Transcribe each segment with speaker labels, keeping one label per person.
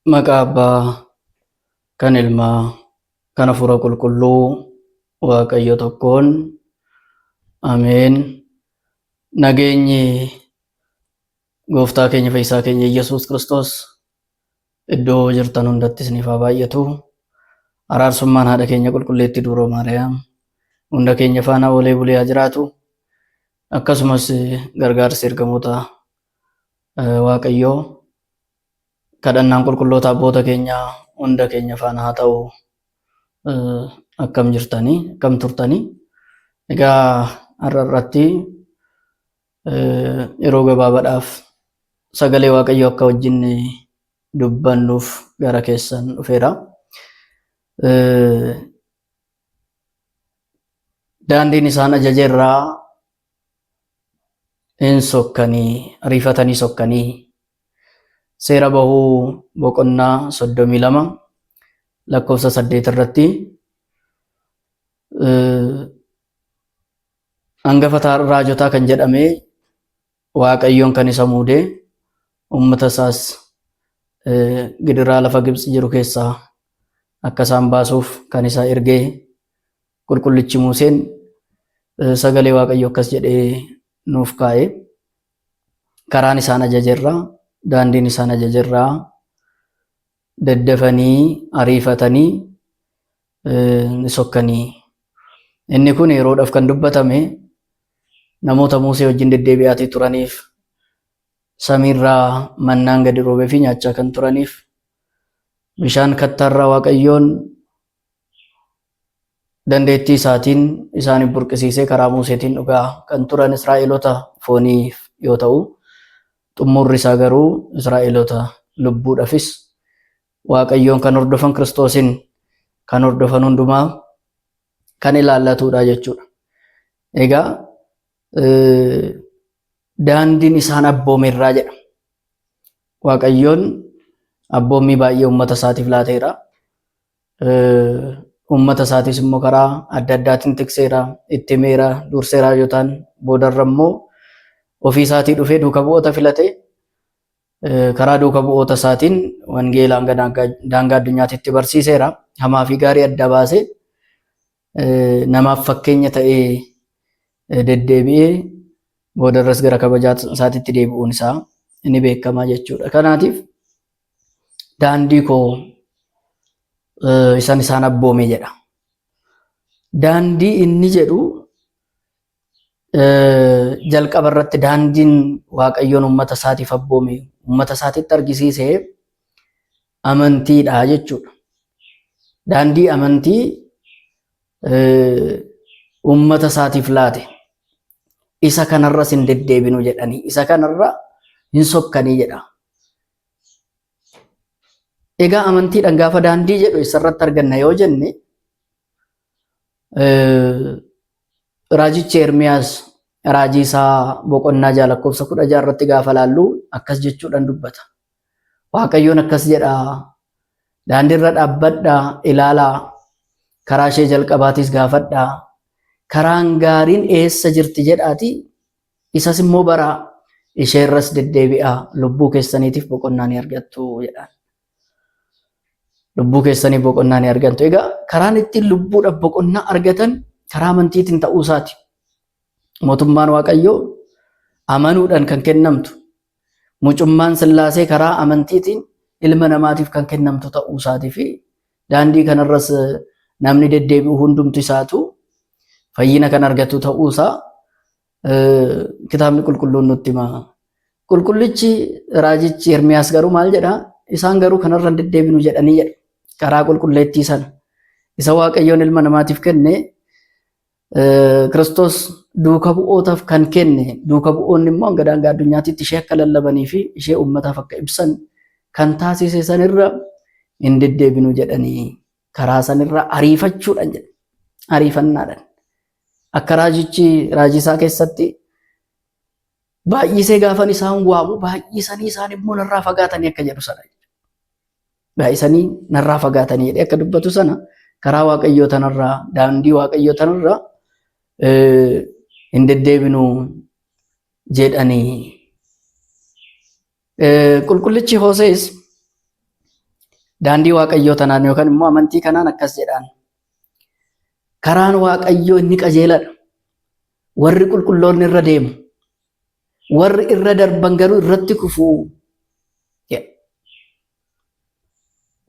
Speaker 1: Maqaa Abbaa, kan Ilmaa, kan Hafuura Qulqulluu, Waaqayyo tokkoon. Ameen. Nageenyi Gooftaa keenya Fayyisaa keenya Yesuus Kiristoos iddoo jirtan hundatti isiniif haa baay'atu. Araarsummaan haadha keenya qulqulleetti Dubroo Maariyaam hunda keenya faana oolee bulee haa jiraatu. Akkasumas gargaarsi ergamoota Waaqayyoo kadhannaan qulqulloota abboota keenyaa hunda keenya faana haa ta'u. Akkam jirtanii? Akkam turtanii? Egaa har'a irratti yeroo gabaabaadhaaf sagalee Waaqayyoo akka wajjin dubbannuuf gara keessan dhufeera. Daandiin isaan ajajeerraa hin sokkanii, ariifatanii sokkanii. Seera bahuu boqonnaa 32 lakkoofsa 8 irratti hangafa raajotaa kan jedhame Waaqayyoon kan isa muude ummata isaas gidiraa lafa Gibxi jiru keessaa akka isaan baasuuf kan isa ergee qulqullichi Museen sagalee Waaqayyoo akkas jedhee nuuf kaa'e. Karaan isaan ajajeerraa, daandiin isaan ajajeerraa daddafanii ariifatanii ni sokkanii. Inni kun yeroodhaaf kan dubbatame namoota Musee wajjin deddeebi'aatii turaniif, samiirraa mannaan gadi roobee fi nyaachaa kan turaniif, bishaan kattaarraa Waaqayyoon dandeettii isaatiin isaaniif burqisiisee karaa Museetiin dhugaa kan turan Israa'eloota fooniif yoo ta'u, xumurri isaa garuu Israa'eloota lubbuudhaafis Waaqayyoon kan hordofan, Kiristoosin kan hordofan hundumaa kan ilaallatudha jechuudha. Egaa daandiin isaan abboomerraa jedha. Waaqayyoon abboommii baay'ee uummata isaatiif laateera. Uummata isaatis immoo karaa adda addaatiin tikseera, itti himeera, dursee raajotaan, boodarra immoo ofii isaatii dhufee duuka bu'oota filate. Karaa duuka bu'oota isaatiin wangeelaan daangaa addunyaatti itti barsiiseera. Hamaa fi gaarii adda baasee namaaf fakkeenya ta'ee deddeebi'ee boodarras gara kabajaa isaatiitti deebi'uun isaa inni beekamaa jechuudha. Kanaatiif daandii koo isaan abboome jedha. Daandii inni jedhu jalqaba irratti daandiin Waaqayyoon uummata isaatiif abboome, uummata isaatiitti argisiisee amantiidha jechuudha. Daandii amantii uummata isaatiif laate. Isa kanarras hin deddeebinu jedhanii, isa kanarra hin sokkanii jedha. Egaa amantiidhaan gaafa daandii jedhu isarratti arganna yoo jenne, raajichi Ermiyaas raajii isaa boqonnaa 6 lakkoofsa 16 irratti gaafa laallu akkas jechuudhaan dubbata. Waaqayyoon akkas jedha, daandiirra dhaabbadhaa ilaalaa, karaa ishee jalqabaatis gaafadhaa, karaan gaariin eessa jirti jedhaati, isas immoo baraa, isheerras deddeebi'aa, lubbuu keessaniitiif boqonnaa ni argattu jedhaan. Lubbuu keessaniif boqonnaa ni argattu. Egaa karaan ittiin lubbuudhaaf boqonnaa argatan karaa amantiitiin ta'uu isaati. Mootummaan Waaqayyoo amanuudhaan kan kennamtu, mucummaan Sillaasee karaa amantiitiin ilma namaatiif kan kennamtu ta'uu isaatii fi daandii kanarras namni deddeebi'u hundumtu isaatu fayyina kan argatu ta'uu isaa kitaabni qulqulluun nutti hima. Qulqullichi raajichi Ermiyaas garuu maal jedha? Isaan garuu kanarra deddeebinu jedhanii jedha. Karaa qulqulleettii sana isa Waaqayyoon ilma namaatiif kenne, Kiristoos duuka bu'ootaaf kan kenne, duuka bu'oonni immoo hanga daangaa addunyaatti ishee akka lallabanii fi ishee uummataaf akka ibsan kan taasise sanirra hin deddeebinu jedhanii karaa sanirra ariifachuudhaan jedha. Ariifannaadhaan. Akka raajichi raajisaa keessatti baay'isee gaafan isaan waamu, baay'isanii isaan immoo narraa fagaatanii akka jedhu sana. Baay'isanii narraa fagaatanii jedhee akka dubbatu sana karaa Waaqayyoo tanarraa, daandii Waaqayyoo tanarraa hin deddeebinu jedhanii. Qulqullichi Hoosees Daandii waaqayyoo tanaan yookaan immoo amantii kanaan akkas jedhaan. Karaan waaqayyoo inni qajeeladha. Warri qulqulloonni irra deemu. Warri irra darban garuu irratti kufuu.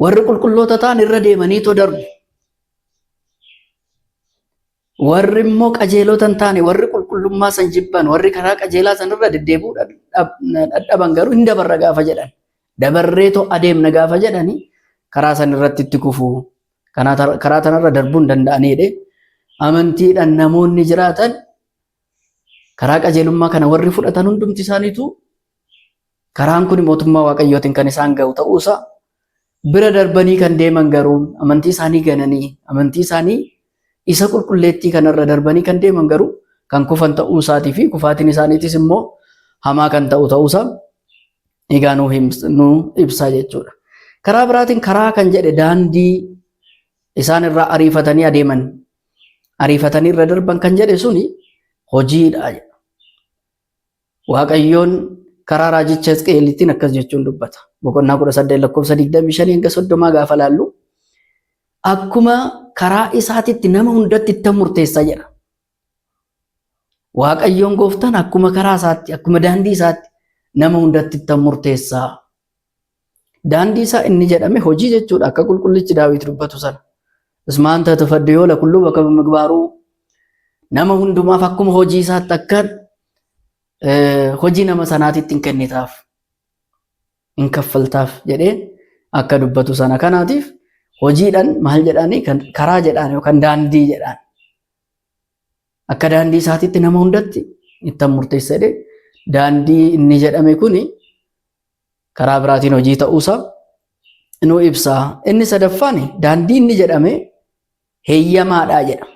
Speaker 1: Warri qulqulloota ta'an irra deemanii too darbu. Warri immoo qajeelota hin taane, warri qulqullummaa san jibban, warri karaa qajeelaa san irra deddeebi'uu dadhaban garuu hin dabarra gaafa jedhan. Dabarree too adeemna gaafa jedhani karaa san irratti itti kufuu. Karaa tanarra darbuu hin danda'anidha. Amantiidhaan namoonni jiraatan karaa qajeelummaa kana warri fudhatan hundumti isaaniitu karaan kun mootummaa waaqayyootiin kan isaan ga'u ta'uusaa bira darbanii kan deeman garuu amantii isaanii gananii amantii isaanii isa qulqulleettii kanarra darbanii kan deeman garuu kan kufan ta'uusaatii fi kufaatiin isaaniitis immoo hamaa kan ta'u ta'uusaa egaa nu ibsaa jechuudha. Karaa biraatiin karaa kan jedhe daandii isaan irraa ariifatanii adeeman ariifatanii irra darban kan jedhe suni hojiidha. Waaqayyoon karaa raajicha Hisqeelittiin akkas jechuun dubbata. Boqonnaa 18 lakkoofsa 25 hanga 30 gaafa laallu akkuma karaa isaatitti nama hundatti itti murteessa jedha. Waaqayyoon gooftaan akkuma karaa isaatti akkuma daandii isaatti nama hundatti itti murteessa. Daandii isaa inni jedhame hojii jechuudha akka qulqullichi Daawit dubbatu sana. Ismaan tatafadde yoo lakullu bakka migbaaruu nama hundumaaf akkuma hojii isaatti akka hojii nama sanaatitti hin kennitaaf hin kaffaltaaf jedhee akka dubbatu sana. Kanaatiif hojiidhaan maal jedhaanii karaa jedhaan yookaan daandii jedhaan akka daandii isaatitti nama hundatti itti murteessa jedhee daandii inni jedhame kuni karaa biraatiin hojii ta'uusaa nu ibsa. Inni sadaffaan daandii inni jedhame heeyyamaadha jedha.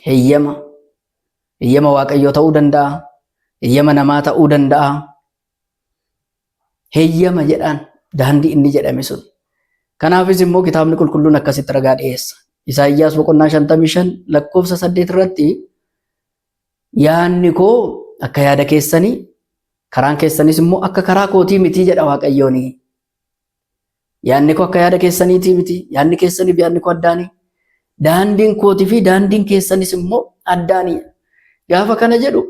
Speaker 1: Heeyyama waaqayyoo ta'uu danda'a. Heeyyama namaa ta'uu danda'a. Heeyyama jedhaan daandii inni jedhame sun. Kanaafis immoo kitaabni qulqulluun akkasitti ragaa dhiyeessa. Isaayyaas boqonnaa 55 lakkoofsa 8 irratti yaadni koo akka yaada keessanii karaan keessanis immoo akka karaa kootii miti jedha waaqayyoon. Yaadni koo akka yaada keessaniitii miti. Yaadni keessaniif yaadni koo addaani. Daandiin kootii fi daandiin keessanis immoo addaani. Gaafa kana jedhu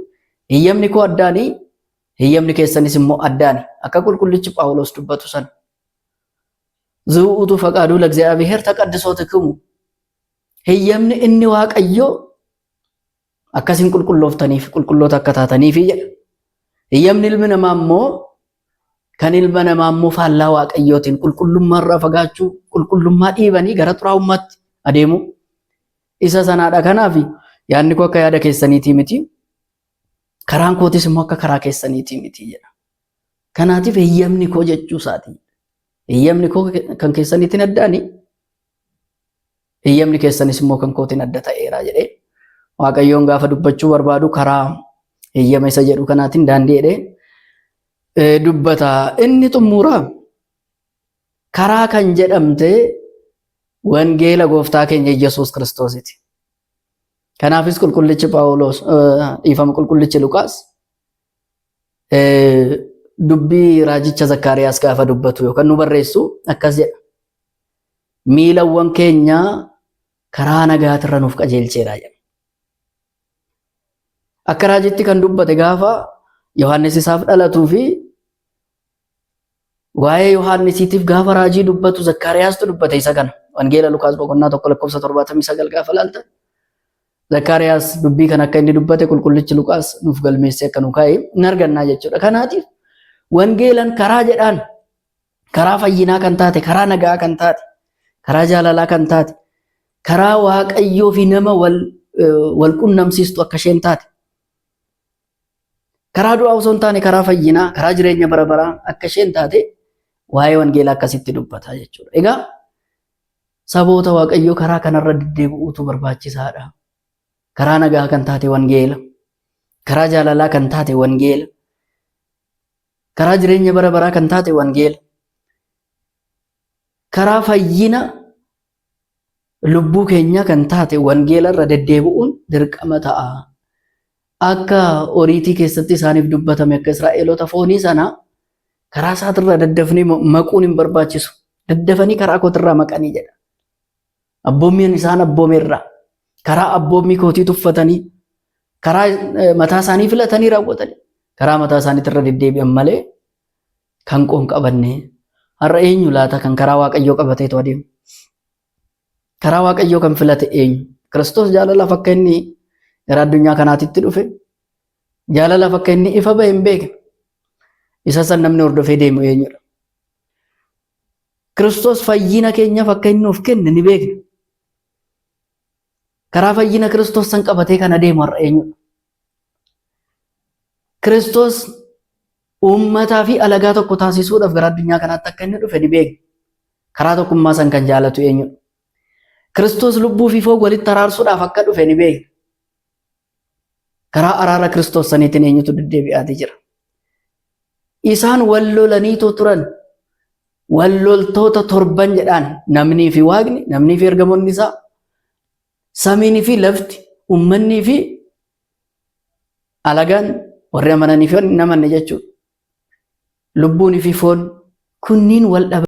Speaker 1: heeyyamni koo addaani, heeyyamni keessanis immoo addaani. Akka qulqullichi Phaawulos dubbatu sana. Zu'uutu faqaaduu ለእግዚአብሔር ተቀድሶትክሙ. Heeyyamni inni waaqayyoo akkasiin qulqullooftaniif qulqulloota akka taataniif jedha. Heeyyamni ilmi namaa immoo kan ilma namaa immoo faallaa waaqayyootiin qulqullummaa irraa fagaachuu, qulqullummaa dhiibanii gara xuraa'ummaatti adeemu isa sanaadha. Kanaaf yaadni koo akka yaada keessaniitii miti. Karaan kootis immoo akka karaa keessaniitii miti jedha. Kanaatiif heeyyamni koo jechuu isaati. Heeyyamni koo kan keessaniitiin addaani. Heeyyamni keessanis immoo kan kootiin adda ta'eera jedhee waaqayyoon gaafa dubbachuu barbaadu karaa heeyyama isa jedhu kanaatiin daandii jedhee dubbata. Inni xumuraa karaa kan jedhamte wangeela gooftaa keenya Yesuus Kiristoositi. Kanaafis qulqullichi Phaawulos dhiifama qulqullichi Luqaas dubbii raajicha Zakkaariyaas gaafa dubbatu yookaan nu barreessu akkas jedha. Miilawwan keenya karaa nagaatirra nuuf qajeelcheera jedha. Akka raajitti kan dubbate gaafa Yohaannis isaaf dhalatuu fi waa'ee Yohaannisiitiif gaafa raajii dubbatu Zakkaariyaastu dubbate isa kana. Wangeela Luqaas boqonnaa 1 lakkoofsa 79 gaafa laaltan. Zakkaariyaas dubbii kan akka inni dubbate qulqullichi Luqaas nuuf galmeessee akka nu kaa'e in argannaa jechuudha. Kanaatiif wangeelan karaa jedhaan karaa fayyinaa kan taate, karaa nagaa kan taate, karaa jaalalaa kan taate, karaa waaqayyoo fi nama wal qunnamsiistu akka isheen taate, karaa du'aa osoo hin taane karaa fayyinaa, karaa jireenya bara baraa akka isheen taate waa'ee wangeelaa akkasitti dubbata jechuudha. Egaa saboota waaqayyoo karaa kanarra deddeebi'uutu barbaachisaadha. Karaa nagaa kan taate wangeela, karaa jaalalaa kan taate wangeela, karaa jireenya bara baraa kan taate wangeela, karaa fayyina lubbuu keenya kan taate wangeela irra deddeebi'uun dirqama ta'a. Akka oriitii keessatti isaaniif dubbatame akka Israa'eloota foonii sana karaa isaatirra daddafnee maquun hin barbaachisu. daddafanii karaa kootirraa maqanii jedha. Abboommiin isaan abboomeerraa karaa abboommii kootii tuffatanii karaa mataa isaanii filatanii raawwatanii karaa mataa isaaniitirra deddeebi'an malee kan qoon qabanne har'a eenyu laata kan karaa Waaqayyoo qabateetu adeemu? Karaa Waaqayyoo kan filate eenyu? Kiristoos jaalalaaf akka inni gara addunyaa kanaatitti dhufe jaalalaaf akka inni ifa bahe hin beekne. Isa san namni hordofee deemu eenyudha? Kiristoos fayyina keenyaaf akka inni of kenne ni beekna. Karaa fayyina Kiristoos san qabatee kan adeemu har'a eenyudha? Kiristoos uummataa fi alagaa tokko taasisuudhaaf gara addunyaa kanaatti akka inni dhufe ni beekna. Karaa tokkummaa san kan jaalatu eenyudha? Kiristoos lubbuu fi foon walitti araarsuudhaaf akka dhufe ni beekna. Karaa araara Kiristoos saniitiin eenyutu deddeebi'aatee jira? Isaan wal lolaniitoo turan. Wal loltoota torban jedhaan namnii fi Waaqni, namnii fi ergamoonni isaa, samiinii fi lafti, uummanni fi alagaan warri amananii fi warri hin amanne jechuudha. Lubbuunii fi foon kunniin wal dhaban.